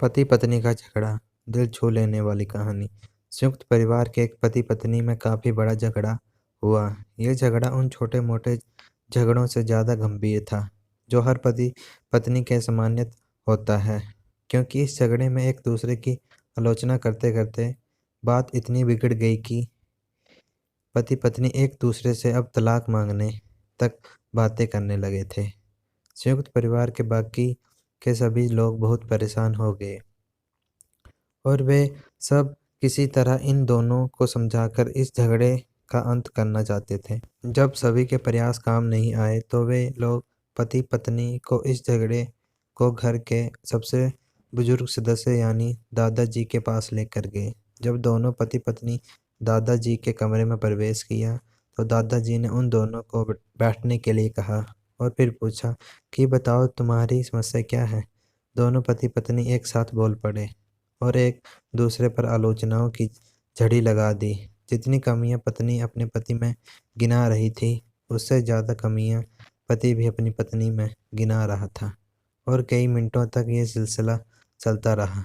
पति पत्नी का झगड़ा, दिल छू लेने वाली कहानी। संयुक्त परिवार के एक पति पत्नी में काफ़ी बड़ा झगड़ा हुआ। यह झगड़ा उन छोटे मोटे झगड़ों से ज़्यादा गंभीर था जो हर पति पत्नी के सामान्य होता है, क्योंकि इस झगड़े में एक दूसरे की आलोचना करते करते बात इतनी बिगड़ गई कि पति पत्नी एक दूसरे से अब तलाक मांगने तक बातें करने लगे थे। संयुक्त परिवार के बाकी के सभी लोग बहुत परेशान हो गए और वे सब किसी तरह इन दोनों को समझाकर इस झगड़े का अंत करना चाहते थे। जब सभी के प्रयास काम नहीं आए तो वे लोग पति पत्नी को इस झगड़े को घर के सबसे बुजुर्ग सदस्य यानी दादाजी के पास लेकर गए। जब दोनों पति पत्नी दादाजी के कमरे में प्रवेश किया तो दादाजी ने उन दोनों को बैठने के लिए कहा और फिर पूछा कि बताओ तुम्हारी समस्या क्या है। दोनों पति पत्नी एक साथ बोल पड़े और एक दूसरे पर आलोचनाओं की झड़ी लगा दी। जितनी कमियां पत्नी अपने पति में गिना रही थी, उससे ज़्यादा कमियां पति भी अपनी पत्नी में गिना रहा था और कई मिनटों तक ये सिलसिला चलता रहा।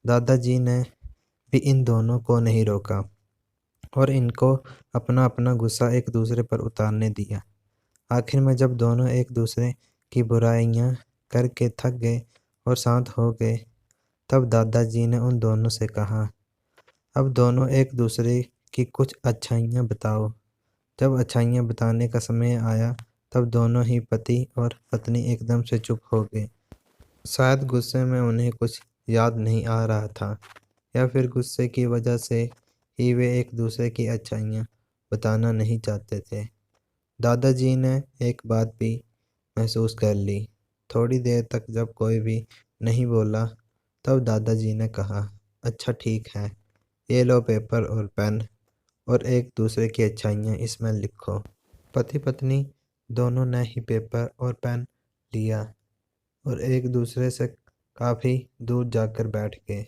दादाजी ने भी इन दोनों को नहीं रोका और इनको अपना अपना गुस्सा एक दूसरे पर उतारने दिया। आखिर में जब दोनों एक दूसरे की बुराइयां करके थक गए और शांत हो गए, तब दादाजी ने उन दोनों से कहा, अब दोनों एक दूसरे की कुछ अच्छाइयाँ बताओ। जब अच्छाइयाँ बताने का समय आया तब दोनों ही पति और पत्नी एकदम से चुप हो गए। शायद गुस्से में उन्हें कुछ याद नहीं आ रहा था या फिर गुस्से की वजह से ही वे एक दूसरे की अच्छाइयाँ बताना नहीं चाहते थे। दादाजी ने एक बात भी महसूस कर ली। थोड़ी देर तक जब कोई भी नहीं बोला तब दादाजी ने कहा, अच्छा ठीक है, ये लो पेपर और पेन और एक दूसरे की अच्छाइयाँ इसमें लिखो। पति पत्नी दोनों ने ही पेपर और पेन लिया और एक दूसरे से काफ़ी दूर जाकर बैठ गए।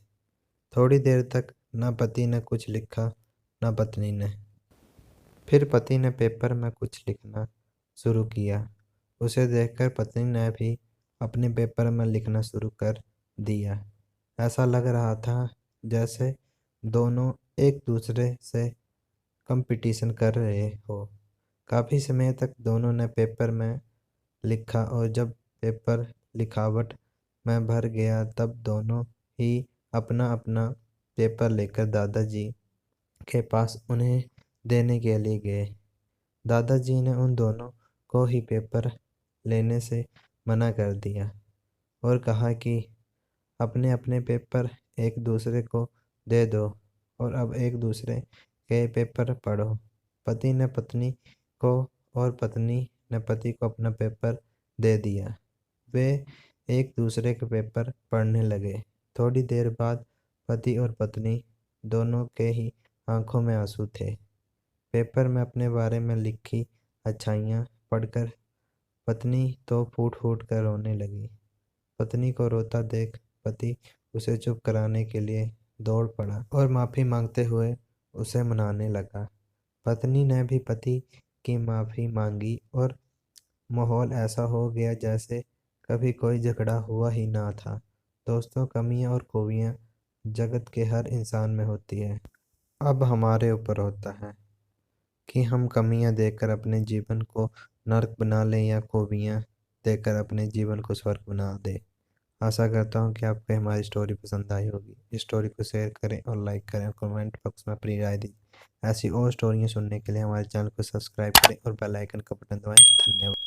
थोड़ी देर तक ना पति ने कुछ लिखा ना पत्नी ने। फिर पति ने पेपर में कुछ लिखना शुरू किया। उसे देखकर पत्नी ने भी अपने पेपर में लिखना शुरू कर दिया। ऐसा लग रहा था जैसे दोनों एक दूसरे से कंपटीशन कर रहे हो। काफ़ी समय तक दोनों ने पेपर में लिखा और जब पेपर लिखावट में भर गया तब दोनों ही अपना अपना पेपर लेकर दादाजी के पास उन्हें देने के लिए गए। दादाजी ने उन दोनों को ही पेपर लेने से मना कर दिया और कहा कि अपने अपने पेपर एक दूसरे को दे दो और अब एक दूसरे के पेपर पढ़ो। पति ने पत्नी को और पत्नी ने पति को अपना पेपर दे दिया। वे एक दूसरे के पेपर पढ़ने लगे। थोड़ी देर बाद पति और पत्नी दोनों के ही आंखों में आंसू थे। पेपर में अपने बारे में लिखी अच्छाइयाँ पढ़कर पत्नी तो फूट फूट कर रोने लगी। पत्नी को रोता देख पति उसे चुप कराने के लिए दौड़ पड़ा और माफ़ी मांगते हुए उसे मनाने लगा। पत्नी ने भी पति की माफ़ी मांगी और माहौल ऐसा हो गया जैसे कभी कोई झगड़ा हुआ ही ना था। दोस्तों, कमियां और खूबियां जगत के हर इंसान में होती है। अब हमारे ऊपर होता है कि हम कमियां देखकर अपने जीवन को नर्क बना लें या खूबियां देखकर अपने जीवन को स्वर्ग बना दें। आशा करता हूँ कि आपको हमारी स्टोरी पसंद आई होगी। इस स्टोरी को शेयर करें और लाइक करें और कमेंट बॉक्स में अपनी राय दें। ऐसी और स्टोरियाँ सुनने के लिए हमारे चैनल को सब्सक्राइब करें और बेल आइकन का बटन दबाएं। धन्यवाद।